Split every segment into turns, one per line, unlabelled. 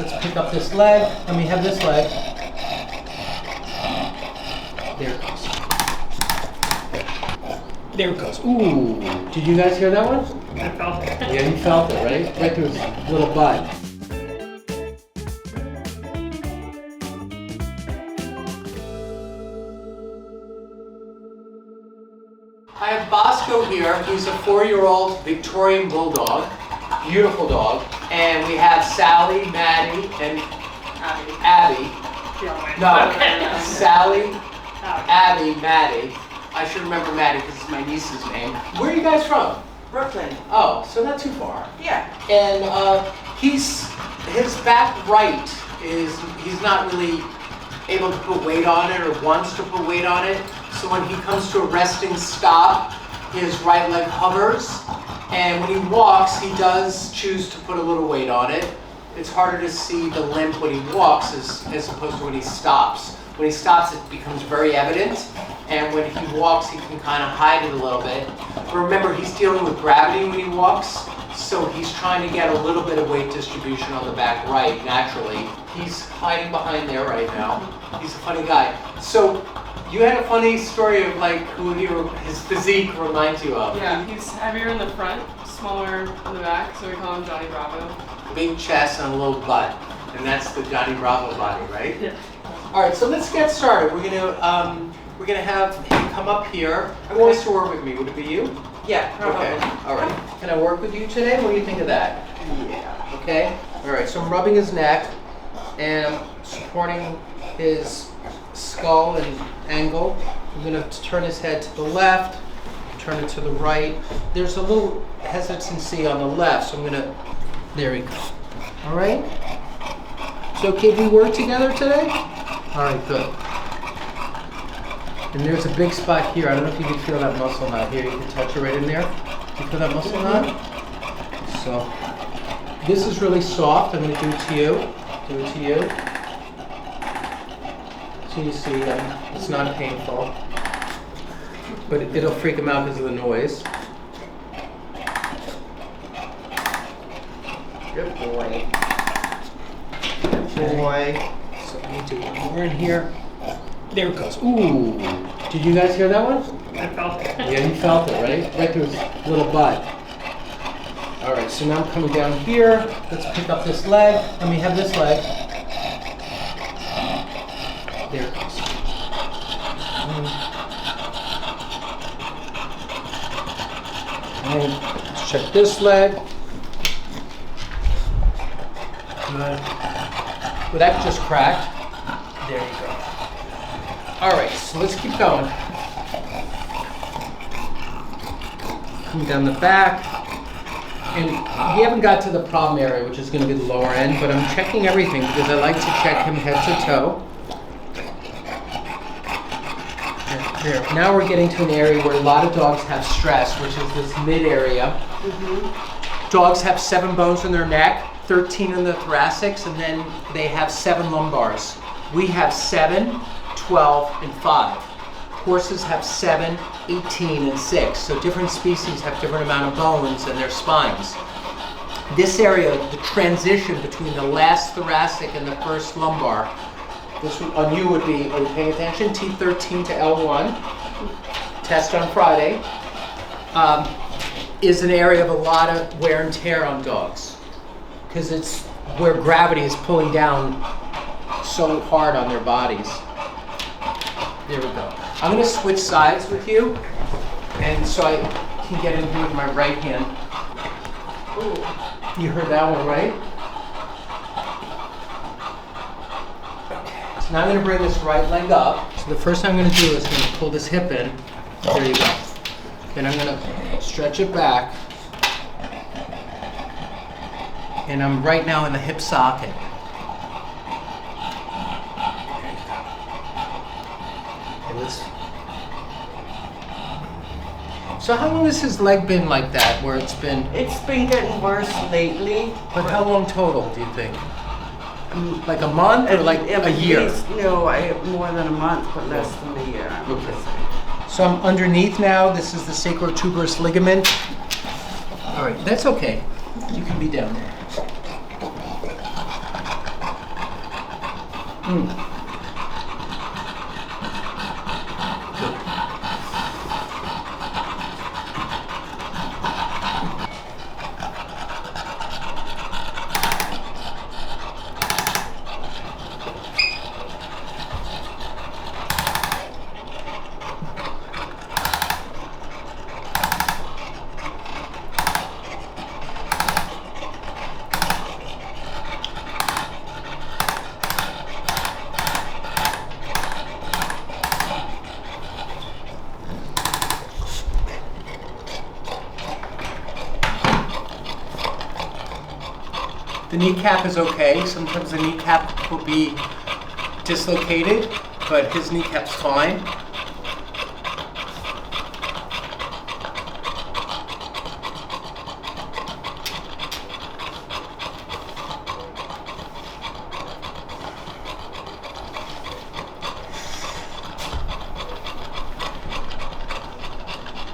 Let's pick up this leg, and we have this leg. There it goes. There it goes. Ooh, did you guys hear that one?
I felt it.
Yeah, you felt it, right? Right through his little butt. I have Bosco here. He's a 4-year-old Victorian Bulldog. Beautiful dog. And we have Sally, Maddie, and Abby. No, Sally, Abby, Maddie. I should remember Maddie because it's my niece's name. Where are you guys from?
Brooklyn.
Oh, so not too far.
Yeah.
And his back right is, he's not really able to put weight on it or wants to put weight on it. So when he comes to a resting stop, his right leg hovers. And when he walks, he does choose to put a little weight on it. It's harder to see the limp when he walks as opposed to when he stops. When he stops, it becomes very evident. And when he walks, he can kind of hide it a little bit. But remember, he's dealing with gravity when he walks. So he's trying to get a little bit of weight distribution on the back right, naturally. He's hiding behind there right now. He's a funny guy. So you had a funny story of like who his physique reminds you of.
Yeah, he's heavier in the front, smaller in the back, so we call him Johnny Bravo.
Big chest and a little butt. And that's the Johnny Bravo body, right?
Yeah.
All right, so let's get started. We're gonna have him come up here. Who wants to work with me? Would it be you?
Yeah, probably.
Okay. All right. Can I work with you today? What do you think of that?
Yeah.
Okay. All right. So I'm rubbing his neck, and I'm supporting his skull and angle. I'm gonna turn his head to the left, turn it to the right. There's a little hesitancy on the left, so I'm gonna. There we go. All right. So can we work together today? All right, good. And there's a big spot here. I don't know if you can feel that muscle knot here. You can touch it right in there. You feel that muscle knot? So this is really soft. I'm going to do it to you. Do it to you. So you see, it's not painful, but it'll freak him out because of the noise.
Good boy. Good boy.
So let me do one more in here. There it goes. Ooh. Did you guys hear that one?
I felt it.
Yeah, you felt it, right? Right through his little butt. All right, so now I'm coming down here. Let's pick up this leg, and we have this leg. There it goes. And let's check this leg. Good. Well, that just cracked. There you go. All right, so let's keep going. Come down the back. And we haven't got to the problem area, which is going to be the lower end, but I'm checking everything because I like to check him head to toe. There. Now we're getting to an area where a lot of dogs have stress, which is this mid area. Mm-hmm. Dogs have 7 bones in their neck, 13 in the thoracics, and then they have 7 lumbars. We have 7, 12, and 5. Horses have 7, 18, and 6. So different species have different amount of bones in their spines. This area, the transition between the last thoracic and the first lumbar, this on you would be, are you paying attention? T13 to L1, test on Friday, is an area of a lot of wear and tear on dogs. Because it's where gravity is pulling down so hard on their bodies. There we go. I'm going to switch sides with you, and so I can get in here with my right hand. Ooh. You heard that one, right? Okay. So now I'm going to bring this right leg up. So the first thing I'm going to do is I'm going to pull this hip in. There you go. Then I'm going to stretch it back. And I'm right now in the hip socket. So how long has his leg been like that, where it's been?
It's been getting worse lately.
But how long total, do you think? Like a month or like a year?
No, more than a month, but less than a year.
Okay. So I'm underneath now. This is the sacrotuberous ligament. All right, that's okay. You can be down there. The kneecap is okay. Sometimes the kneecap will be dislocated, but his kneecap's fine.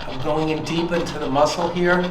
I'm going in deep into the muscle here.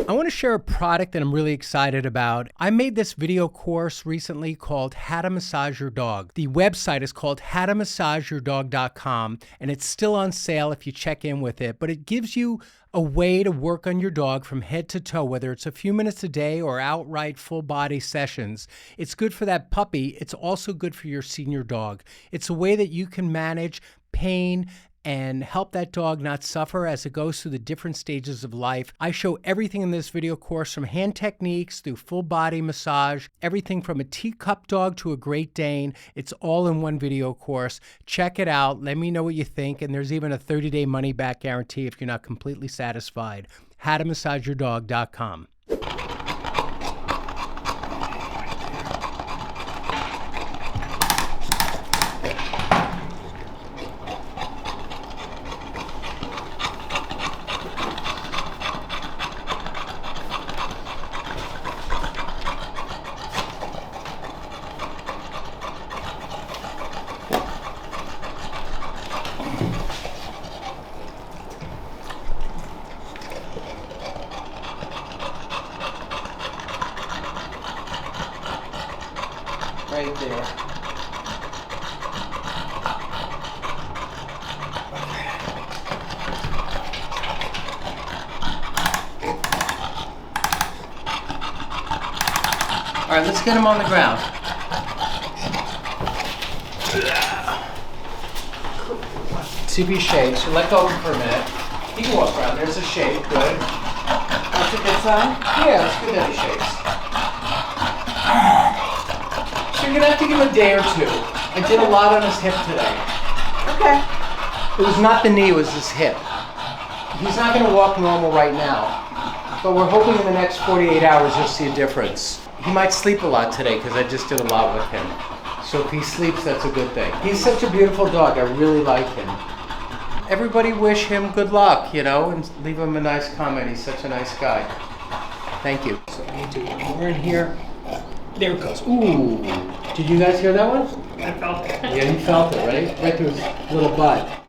I want to share a product that I'm really excited about. I made this video course recently called How to Massage Your Dog. The website is called howtomassageyourdog.com, and it's still on sale if you check in with it, but it gives you a way to work on your dog from head to toe, whether it's a few minutes a day or outright full body sessions. It's good for that puppy. It's also good for your senior dog. It's a way that you can manage pain and help that dog not suffer as it goes through the different stages of life. I show everything in this video course, from hand techniques through full body massage, everything from a teacup dog to a Great Dane. It's all in one video course. Check it out. Let me know what you think. And there's even a 30-day money-back guarantee if you're not completely satisfied. howtomassageyourdog.com. Right there. All right, let's get him on the ground. See if he shakes. So let go of him for a minute. He can walk around. There's a shake. Good.
That's a good sign?
Yeah, it's good that he shakes. So you're gonna have to give him a day or two. I did a lot on his hip today.
Okay.
It was not the knee, it was his hip. He's not gonna walk normal right now, but we're hoping in the next 48 hours you'll see a difference. He might sleep a lot today because I just did a lot with him. So if he sleeps, that's a good thing. He's such a beautiful dog, I really like him. Everybody wish him good luck, you know, and leave him a nice comment. He's such a nice guy. Thank you. So we need to do more in here. There it goes. Ooh. Did you guys hear that one?
I felt it.
Yeah, you felt it, right? Right through his little butt.